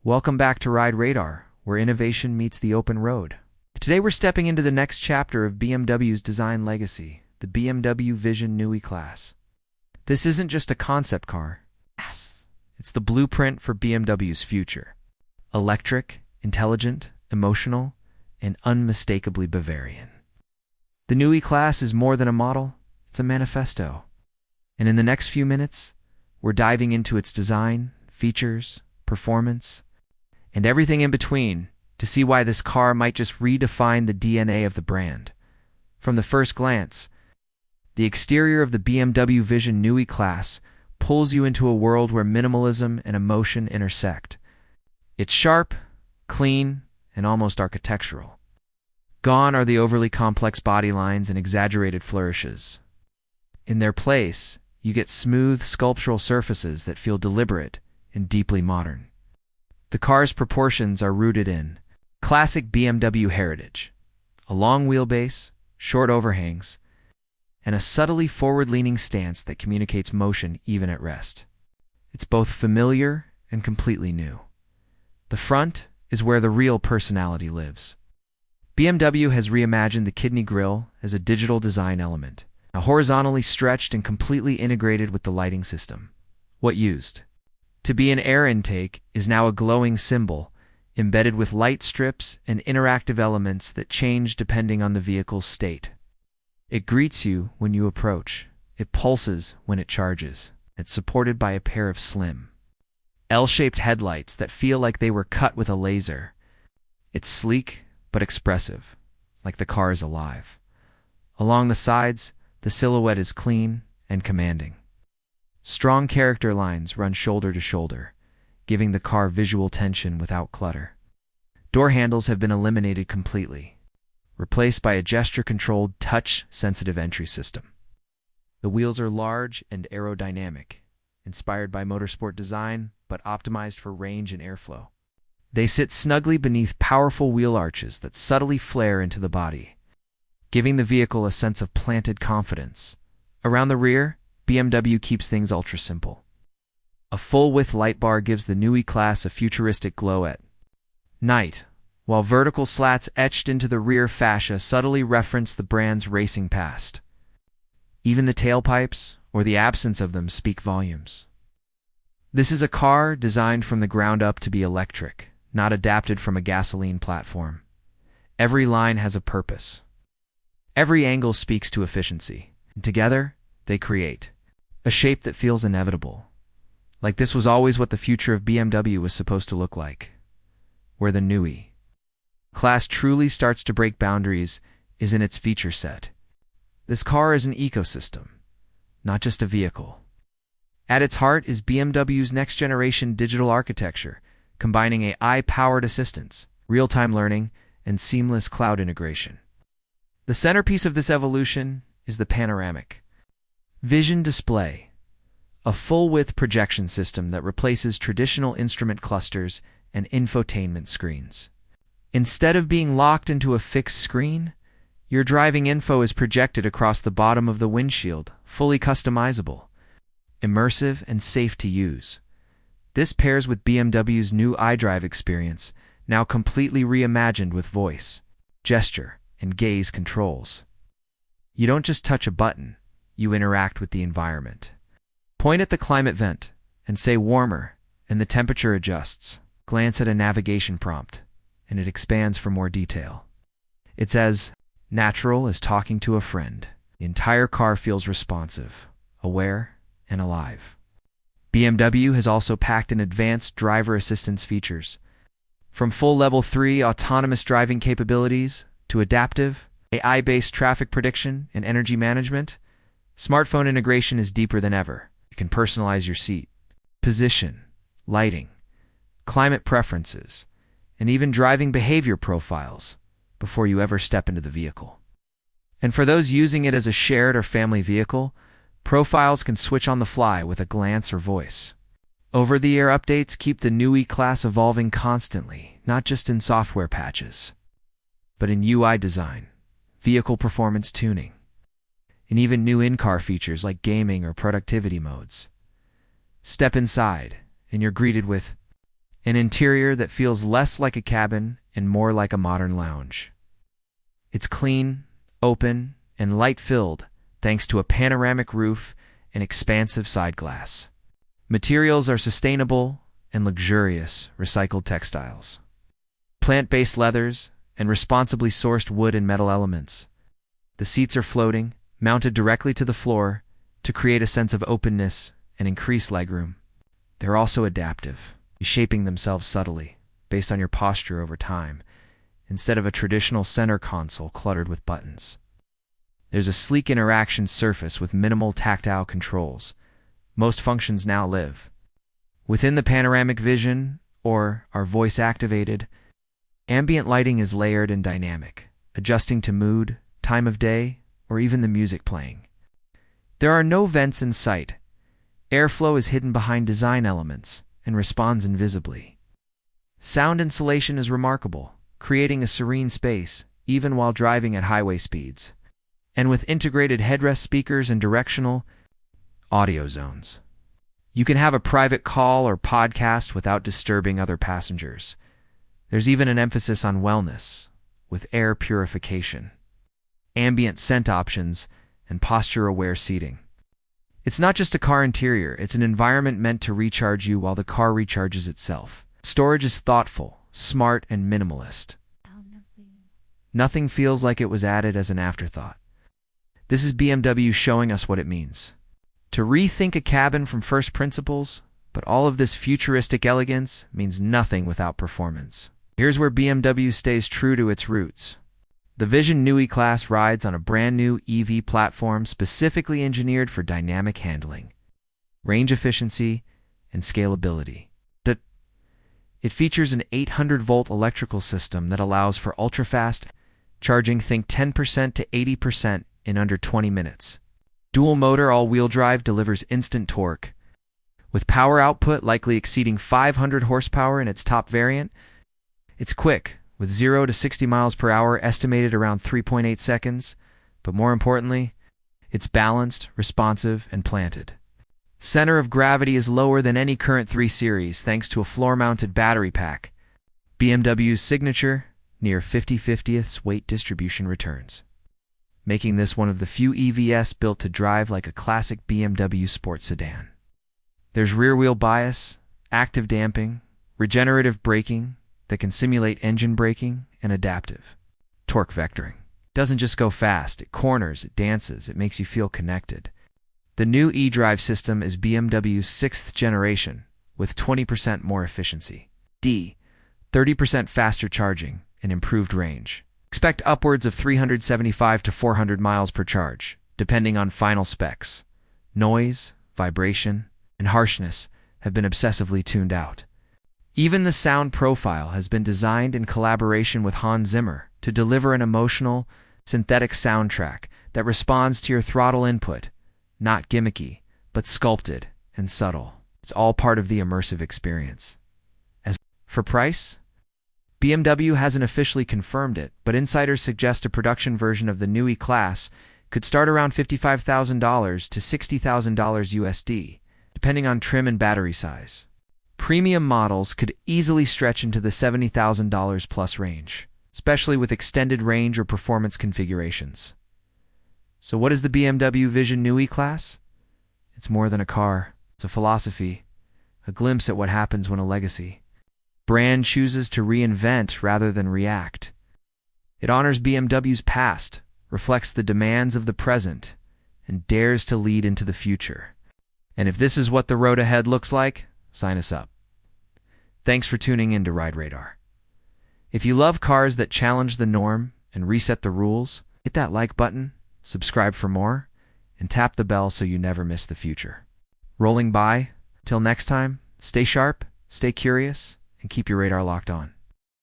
Welcome back to Ride Radar, where innovation meets the open road. Today we're stepping into the next chapter of BMW's design legacy, the BMW Vision Neue Klasse. This isn't just a concept car. Yes. It's the blueprint for BMW's future. Electric, intelligent, emotional, and unmistakably Bavarian. The Neue Klasse is more than a model, it's a manifesto. And in the next few minutes, we're diving into its design, features, performance, and everything in between to see why this car might just redefine the DNA of the brand. From the first glance, the exterior of the BMW Vision Neue Klasse pulls you into a world where minimalism and emotion intersect. It's sharp, clean, and almost architectural. Gone are the overly complex body lines and exaggerated flourishes. In their place, you get smooth, sculptural surfaces that feel deliberate and deeply modern. The car's proportions are rooted in classic BMW heritage, a long wheelbase, short overhangs, and a subtly forward-leaning stance that communicates motion even at rest. It's both familiar and completely new. The front is where the real personality lives. BMW has reimagined the kidney grille as a digital design element, now horizontally stretched and completely integrated with the lighting system. What used to be an air intake is now a glowing symbol, embedded with light strips and interactive elements that change depending on the vehicle's state. It greets you when you approach. It pulses when it charges. It's supported by a pair of slim, L-shaped headlights that feel like they were cut with a laser. It's sleek but expressive, like the car is alive. Along the sides, the silhouette is clean and commanding. Strong character lines run shoulder to shoulder, giving the car visual tension without clutter. Door handles have been eliminated completely, replaced by a gesture-controlled, touch-sensitive entry system. The wheels are large and aerodynamic, inspired by motorsport design, but optimized for range and airflow. They sit snugly beneath powerful wheel arches that subtly flare into the body, giving the vehicle a sense of planted confidence. Around the rear, BMW keeps things ultra-simple. A full-width light bar gives the Neue Klasse a futuristic glow at night, while vertical slats etched into the rear fascia subtly reference the brand's racing past. Even the tailpipes, or the absence of them, speak volumes. This is a car designed from the ground up to be electric, not adapted from a gasoline platform. Every line has a purpose. Every angle speaks to efficiency. And together, they create a shape that feels inevitable. Like this was always what the future of BMW was supposed to look like. Where the Neue Klasse truly starts to break boundaries is in its feature set. This car is an ecosystem, not just a vehicle. At its heart is BMW's next-generation digital architecture, combining AI-powered assistance, real-time learning, and seamless cloud integration. The centerpiece of this evolution is the Panoramic Vision display, a full-width projection system that replaces traditional instrument clusters and infotainment screens. Instead of being locked into a fixed screen, your driving info is projected across the bottom of the windshield, fully customizable, immersive, and safe to use. This pairs with BMW's new iDrive experience, now completely reimagined with voice, gesture, and gaze controls. You don't just touch a button, you interact with the environment. Point at the climate vent and say warmer, and the temperature adjusts. Glance at a navigation prompt, and it expands for more detail. It's as natural as talking to a friend. The entire car feels responsive, aware, and alive. BMW has also packed in advanced driver assistance features. From full Level 3 autonomous driving capabilities to adaptive, AI-based traffic prediction and energy management, smartphone integration is deeper than ever. You can personalize your seat, position, lighting, climate preferences, and even driving behavior profiles before you ever step into the vehicle. And for those using it as a shared or family vehicle, profiles can switch on the fly with a glance or voice. Over-the-air updates keep the Neue Klasse evolving constantly, not just in software patches, but in UI design, vehicle performance tuning, and even new in-car features like gaming or productivity modes. Step inside, and you're greeted with An interior that feels less like a cabin and more like a modern lounge. It's clean, open, and light-filled thanks to a panoramic roof and expansive side glass. Materials are sustainable and luxurious recycled textiles, plant-based leathers, and responsibly sourced wood and metal elements. The seats are floating, mounted directly to the floor to create a sense of openness and increase legroom. They're also adaptive, shaping themselves subtly based on your posture over time, instead of a traditional center console cluttered with buttons. There's a sleek interaction surface with minimal tactile controls. Most functions now live within the Panoramic Vision or are voice-activated. Ambient lighting is layered and dynamic, adjusting to mood, time of day, or even the music playing. There are no vents in sight. Airflow is hidden behind design elements and responds invisibly. Sound insulation is remarkable, creating a serene space even while driving at highway speeds. And with integrated headrest speakers and directional audio zones, you can have a private call or podcast without disturbing other passengers. There's even an emphasis on wellness, with air purification, ambient scent options, and posture-aware seating. It's not just a car interior, it's an environment meant to recharge you while the car recharges itself. Storage is thoughtful, smart, and minimalist. Nothing feels like it was added as an afterthought. This is BMW showing us what it means to rethink a cabin from first principles, but all of this futuristic elegance means nothing without performance. Here's where BMW stays true to its roots. The Vision Neue Klasse rides on a brand new EV platform specifically engineered for dynamic handling, range efficiency, and scalability. It features an 800-volt electrical system that allows for ultra-fast charging, think 10% to 80% in under 20 minutes. Dual motor all-wheel drive delivers instant torque, with power output likely exceeding 500 horsepower in its top variant. It's quick, with 0 to 60 miles per hour estimated around 3.8 seconds, but more importantly, it's balanced, responsive, and planted. Center of gravity is lower than any current 3 Series thanks to a floor-mounted battery pack. BMW's signature, near 50/50ths weight distribution returns, making this one of the few EVs built to drive like a classic BMW sports sedan. There's rear-wheel bias, active damping, regenerative braking that can simulate engine braking, and adaptive torque vectoring. It doesn't just go fast, it corners, it dances, it makes you feel connected. The new iDrive system is BMW's 6th generation, with 20% more efficiency, 30% faster charging, and improved range. Expect upwards of 375 to 400 miles per charge, depending on final specs. Noise, vibration, and harshness have been obsessively tuned out. Even the sound profile has been designed in collaboration with Hans Zimmer to deliver an emotional, synthetic soundtrack that responds to your throttle input, not gimmicky, but sculpted and subtle. It's all part of the immersive experience. As for price, BMW hasn't officially confirmed it, but insiders suggest a production version of the Neue Klasse could start around $55,000 to $60,000 USD, depending on trim and battery size. Premium models could easily stretch into the $70,000 plus range, especially with extended range or performance configurations. So what is the BMW Vision Neue Klasse? It's more than a car. It's a philosophy, a glimpse at what happens when a legacy brand chooses to reinvent rather than react. It honors BMW's past, reflects the demands of the present, and dares to lead into the future. And if this is what the road ahead looks like, sign us up. Thanks for tuning in to Ride Radar. If you love cars that challenge the norm and reset the rules, hit that like button, subscribe for more, and tap the bell so you never miss the future. Rolling by, till next time, stay sharp, stay curious, and keep your radar locked on.